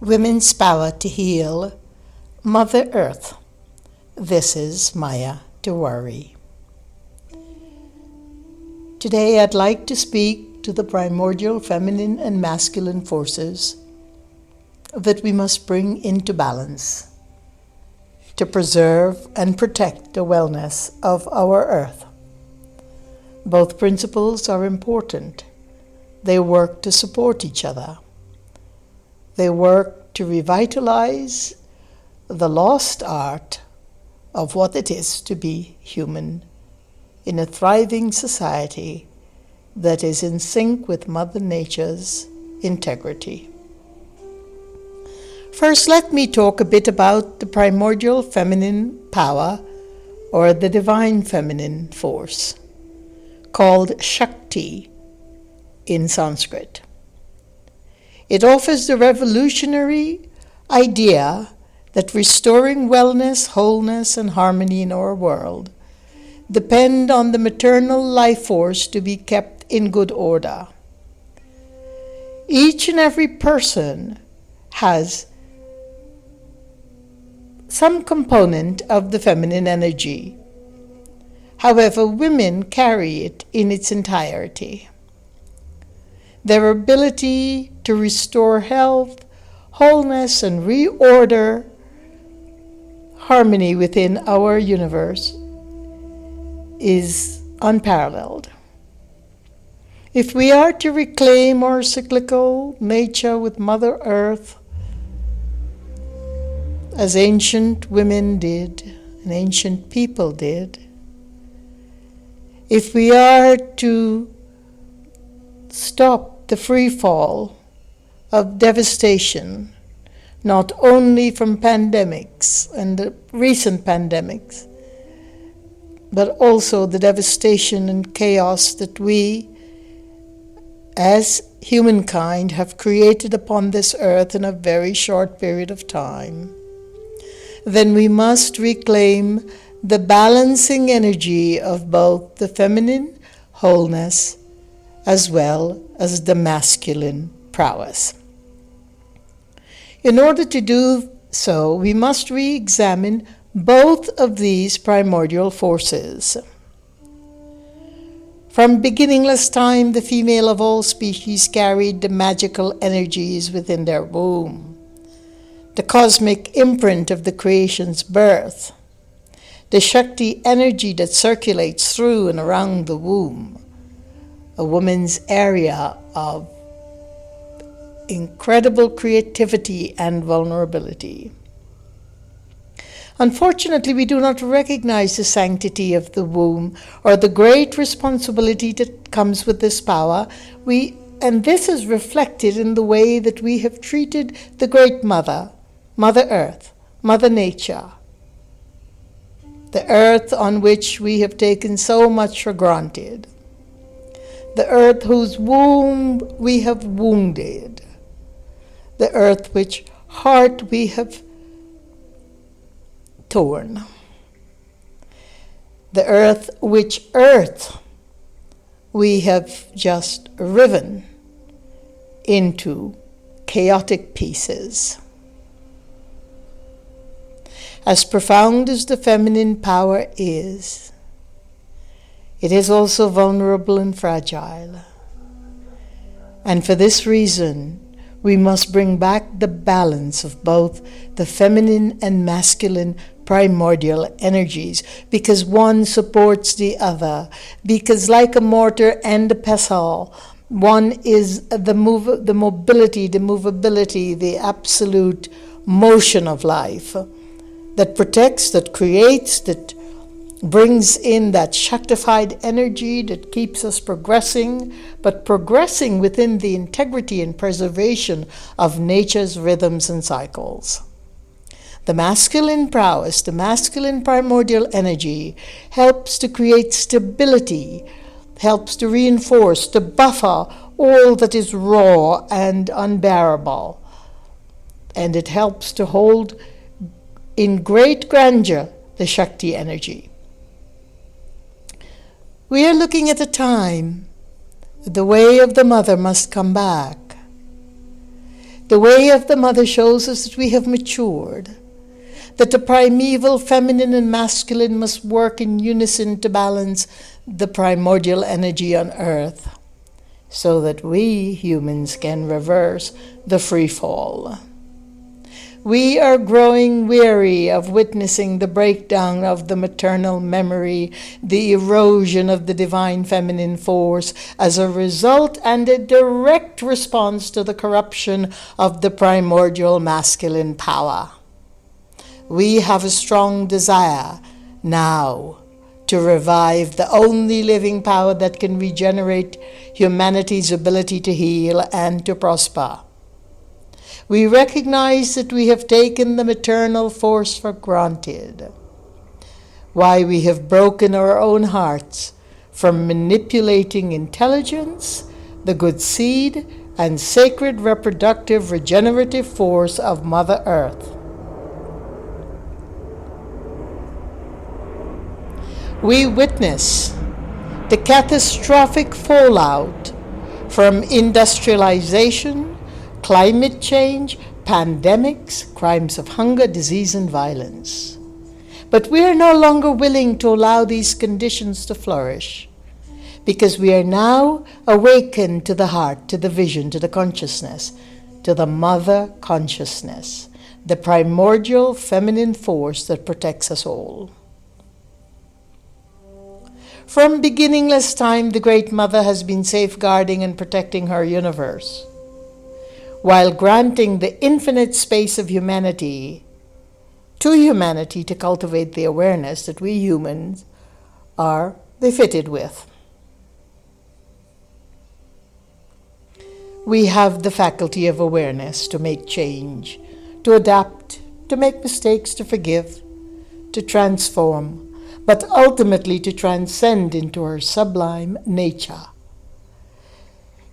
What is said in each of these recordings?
Women's Power to Heal, Mother Earth. This is Maya Tiwari. Today I'd like to speak to the primordial feminine and masculine forces that we must bring into balance to preserve and protect the wellness of our Earth. Both principles are important. They work to support each other. They work to revitalize the lost art of what it is to be human in a thriving society that is in sync with Mother Nature's integrity. First, let me talk a bit about the primordial feminine power, or the divine feminine force, called Shakti in Sanskrit. It offers the revolutionary idea that restoring wellness, wholeness, and harmony in our world depend on the maternal life force to be kept in good order. Each and every person has some component of the feminine energy. However, women carry it in its entirety. Their ability to restore health, wholeness, and reorder harmony within our universe is unparalleled. If we are to reclaim our cyclical nature with Mother Earth, as ancient women did, and ancient people did, if we are to stop the free fall of devastation, not only from pandemics and the recent pandemics, but also the devastation and chaos that we, as humankind, have created upon this earth in a very short period of time, then we must reclaim the balancing energy of both the feminine wholeness as well as the masculine prowess. In order to do so, we must re-examine both of these primordial forces. From beginningless time, the female of all species carried the magical energies within their womb, the cosmic imprint of the creation's birth, the Shakti energy that circulates through and around the womb, a woman's area of incredible creativity and vulnerability. Unfortunately, we do not recognize the sanctity of the womb or the great responsibility that comes with this power. And this is reflected in the way that we have treated the Great Mother, Mother Earth, Mother Nature, the earth on which we have taken so much for granted, the earth whose womb we have wounded, the earth which heart we have torn, the earth we have just riven into chaotic pieces. As profound as the feminine power is, it is also vulnerable and fragile. And for this reason, we must bring back the balance of both the feminine and masculine primordial energies, because one supports the other. Because like a mortar and a pestle, one is the mobility, the movability, the absolute motion of life that protects, that creates, that brings in that Shaktified energy that keeps us progressing, but progressing within the integrity and preservation of nature's rhythms and cycles. The masculine prowess, the masculine primordial energy, helps to create stability, helps to reinforce, to buffer all that is raw and unbearable. And it helps to hold in great grandeur the Shakti energy. We are looking at a time the way of the mother must come back. The way of the mother shows us that we have matured, that the primeval feminine and masculine must work in unison to balance the primordial energy on earth, so that we humans can reverse the free fall. We are growing weary of witnessing the breakdown of the maternal memory, the erosion of the divine feminine force as a result and a direct response to the corruption of the primordial masculine power. We have a strong desire now to revive the only living power that can regenerate humanity's ability to heal and to prosper. We recognize that we have taken the maternal force for granted. Why we have broken our own hearts from manipulating intelligence, the good seed, and sacred reproductive regenerative force of Mother Earth. We witness the catastrophic fallout from industrialization, climate change, pandemics, crimes of hunger, disease, and violence. But we are no longer willing to allow these conditions to flourish, because we are now awakened to the heart, to the vision, to the consciousness, to the mother consciousness, the primordial feminine force that protects us all. From beginningless time, the Great Mother has been safeguarding and protecting her universe, while granting the infinite space of humanity to cultivate the awareness that we humans are befitted with. We have the faculty of awareness to make change, to adapt, to make mistakes, to forgive, to transform, but ultimately to transcend into our sublime nature.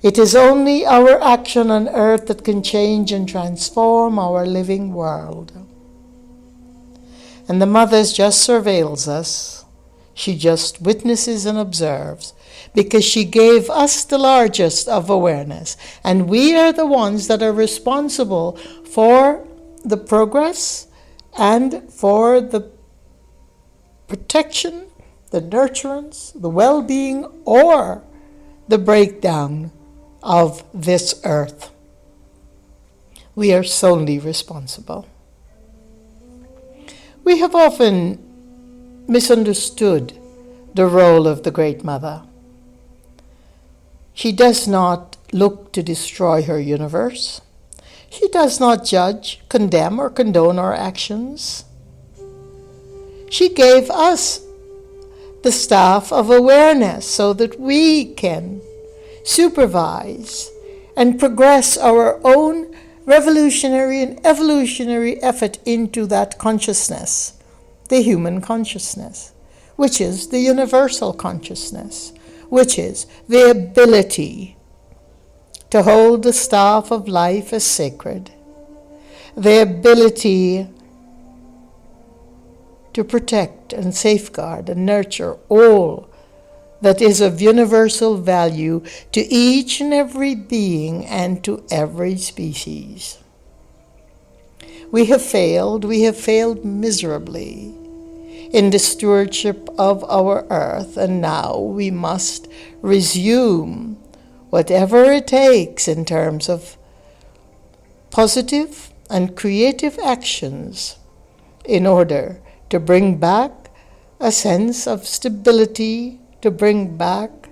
It is only our action on earth that can change and transform our living world. And the Mother just surveils us. She just witnesses and observes, because she gave us the largest of awareness. And we are the ones that are responsible for the progress and for the protection, the nurturance, the well-being, or the breakdown of this earth. We are solely responsible. We have often misunderstood the role of the Great Mother. She does not look to destroy her universe. She does not judge, condemn, or condone our actions. She gave us the staff of awareness so that we can supervise and progress our own revolutionary and evolutionary effort into that consciousness, the human consciousness, which is the universal consciousness, which is the ability to hold the staff of life as sacred, the ability to protect and safeguard and nurture all that is of universal value to each and every being and to every species. We have failed miserably in the stewardship of our earth, and now we must resume whatever it takes in terms of positive and creative actions in order to bring back a sense of stability, to bring back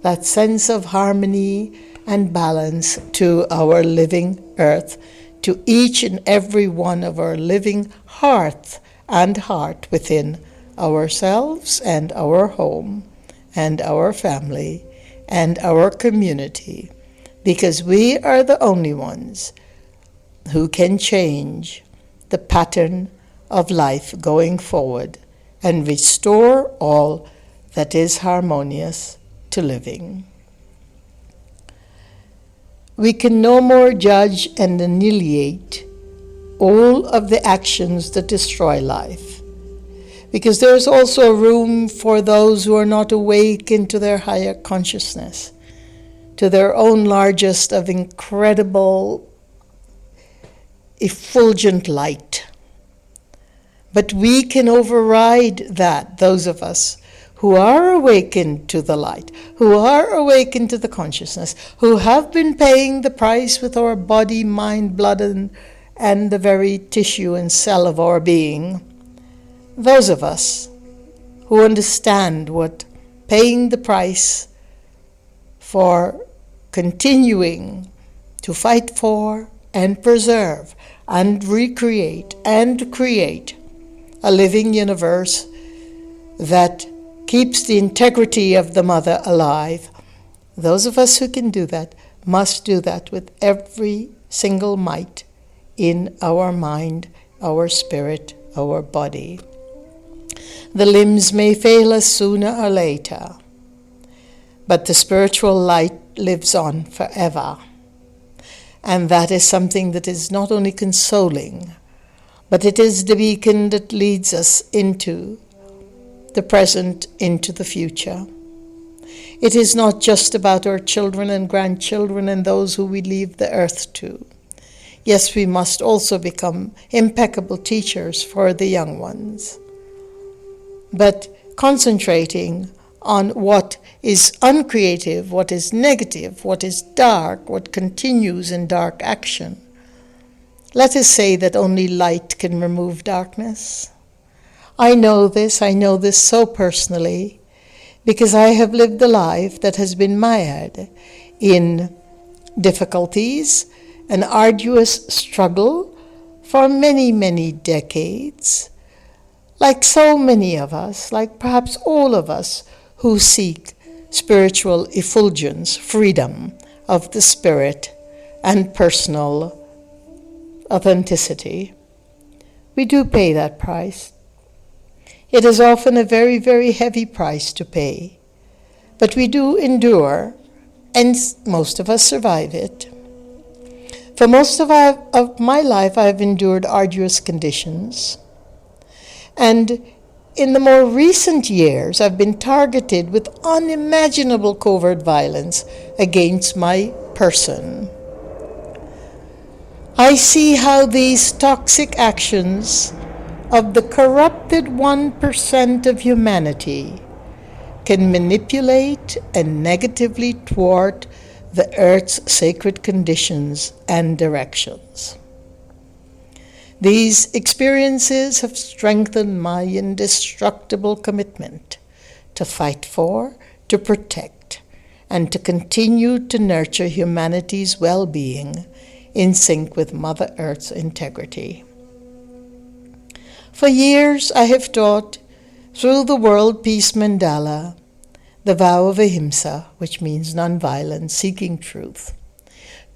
that sense of harmony and balance to our living earth, to each and every one of our living hearth and heart within ourselves and our home and our family and our community, because we are the only ones who can change the pattern of life going forward and restore all that is harmonious to living. We can no more judge and annihilate all of the actions that destroy life, because there is also room for those who are not awakened to their higher consciousness, to their own largest of incredible effulgent light. But we can override that, those of us who are awakened to the light, who are awakened to the consciousness, who have been paying the price with our body, mind, blood, and the very tissue and cell of our being. Those of us who understand what paying the price for continuing to fight for and preserve and recreate and create a living universe that keeps the integrity of the mother alive. Those of us who can do that must do that with every single might in our mind, our spirit, our body. The limbs may fail us sooner or later, but the spiritual light lives on forever. And that is something that is not only consoling, but it is the beacon that leads us into the present, into the future. It is not just about our children and grandchildren and those who we leave the earth to. Yes, we must also become impeccable teachers for the young ones. But concentrating on what is uncreative, what is negative, what is dark, what continues in dark action. Let us say that only light can remove darkness. I know this so personally, because I have lived a life that has been mired in difficulties, an arduous struggle for many, many decades, like so many of us, like perhaps all of us who seek spiritual effulgence, freedom of the spirit, and personal authenticity. We do pay that price. It is often a very, very heavy price to pay, but we do endure, and most of us survive it. For most of my life, I have endured arduous conditions, and in the more recent years, I've been targeted with unimaginable covert violence against my person. I see how these toxic actions of the corrupted 1% of humanity can manipulate and negatively thwart the earth's sacred conditions and directions. These experiences have strengthened my indestructible commitment to fight for, to protect, and to continue to nurture humanity's well-being in sync with Mother Earth's integrity. For years I have taught through the World Peace Mandala the vow of ahimsa, which means nonviolence, seeking truth,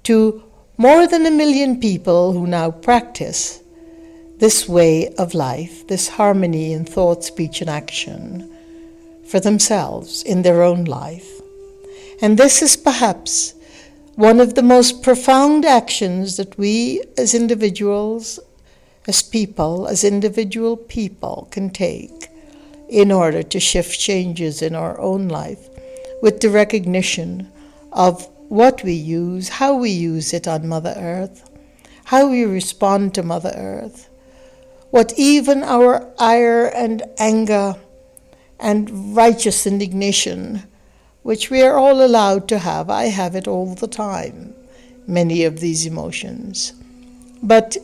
to more than 1 million people who now practice this way of life, this harmony in thought, speech, and action for themselves in their own life. And this is perhaps one of the most profound actions that we as individuals, as people, as individual people can take in order to shift changes in our own life with the recognition of what we use, how we use it on Mother Earth, how we respond to Mother Earth, what even our ire and anger and righteous indignation, which we are all allowed to have. I have it all the time, many of these emotions. But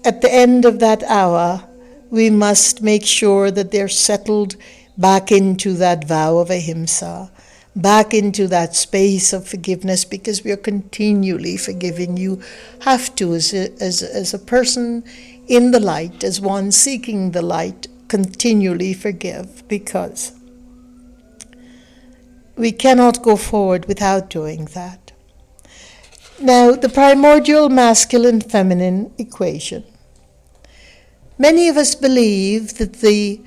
at the end of that hour, we must make sure that they're settled back into that vow of ahimsa, back into that space of forgiveness, because we are continually forgiving. You have to, as a person in the light, as one seeking the light, continually forgive, because we cannot go forward without doing that. Now, the primordial masculine-feminine equation. Many of us believe that the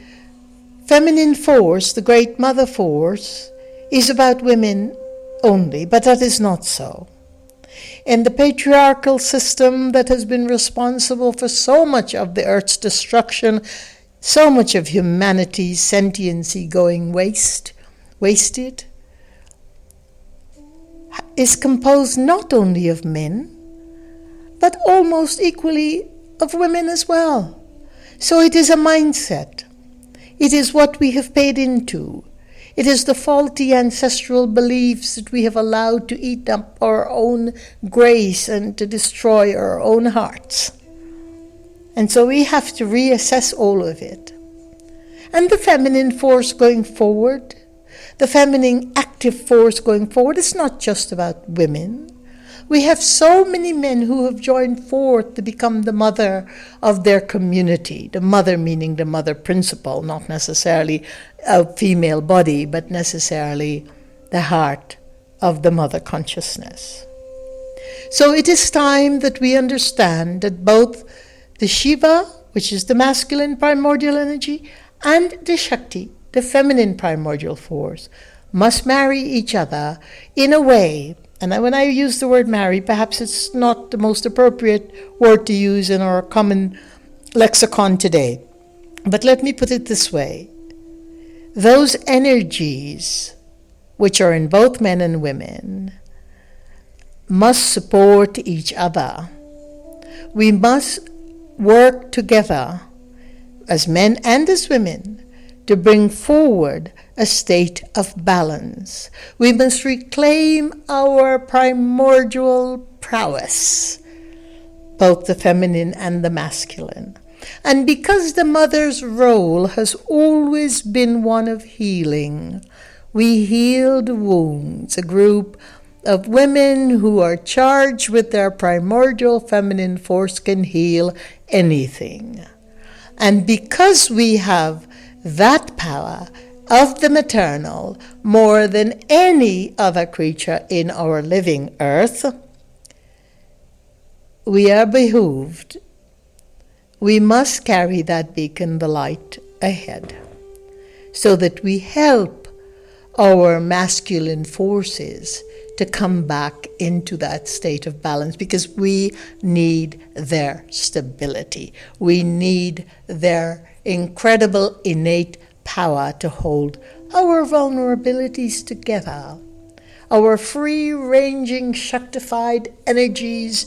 feminine force, the great mother force, is about women only, but that is not so. In the patriarchal system that has been responsible for so much of the earth's destruction, so much of humanity's sentiency going wasted, is composed not only of men, but almost equally of women as well. So it is a mindset. It is what we have paid into. It is the faulty ancestral beliefs that we have allowed to eat up our own grace and to destroy our own hearts. And so we have to reassess all of it. And the feminine force going forward, the feminine active force going forward, it's not just about women. We have so many men who have joined forth to become the mother of their community. The mother meaning the mother principle, not necessarily a female body, but necessarily the heart of the mother consciousness. So it is time that we understand that both the Shiva, which is the masculine primordial energy, and the Shakti, the feminine primordial force, must marry each other in a way. And when I use the word marry, perhaps it's not the most appropriate word to use in our common lexicon today. But let me put it this way. Those energies, which are in both men and women, must support each other. We must work together as men and as women to bring forward a state of balance. We must reclaim our primordial prowess, both the feminine and the masculine. And because the mother's role has always been one of healing, we heal the wounds, a group of women who are charged with their primordial feminine force can heal anything. And because we have that power of the maternal more than any other creature in our living earth, we are behooved. We must carry that beacon, the light, ahead so that we help our masculine forces to come back into that state of balance, because we need their stability. We need their incredible innate power to hold our vulnerabilities together, our free-ranging, Shaktified energies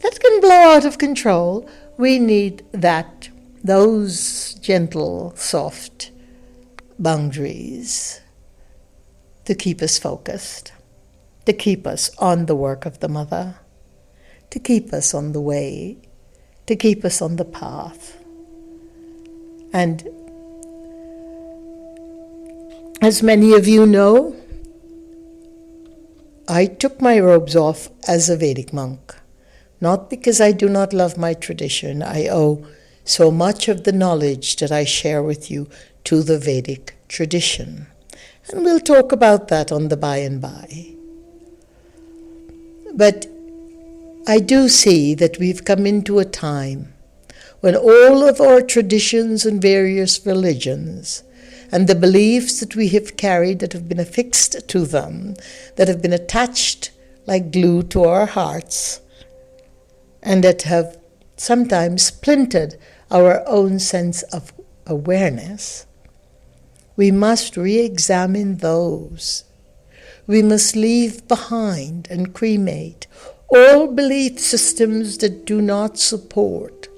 that can blow out of control. We need those gentle, soft boundaries to keep us focused, to keep us on the work of the mother, to keep us on the way, to keep us on the path. And as many of you know, I took my robes off as a Vedic monk, not because I do not love my tradition. I owe so much of the knowledge that I share with you to the Vedic tradition. And we'll talk about that on the by and by. But I do see that we've come into a time when all of our traditions and various religions and the beliefs that we have carried, that have been affixed to them, that have been attached like glue to our hearts, and that have sometimes splintered our own sense of awareness, we must re-examine those. We must leave behind and cremate all belief systems that do not support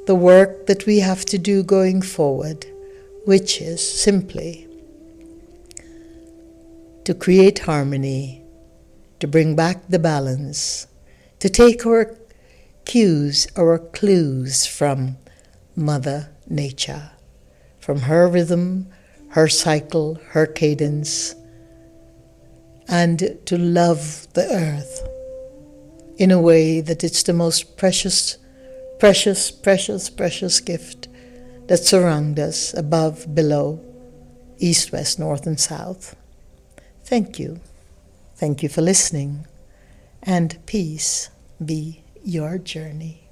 the work that we have to do going forward, which is simply to create harmony, to bring back the balance, to take our cues, our clues from Mother Nature, from her rhythm, her cycle, her cadence, and to love the earth in a way that it's the most precious gift that surrounds us above, below, east, west, north, and south. Thank you. Thank you for listening, and peace be your journey.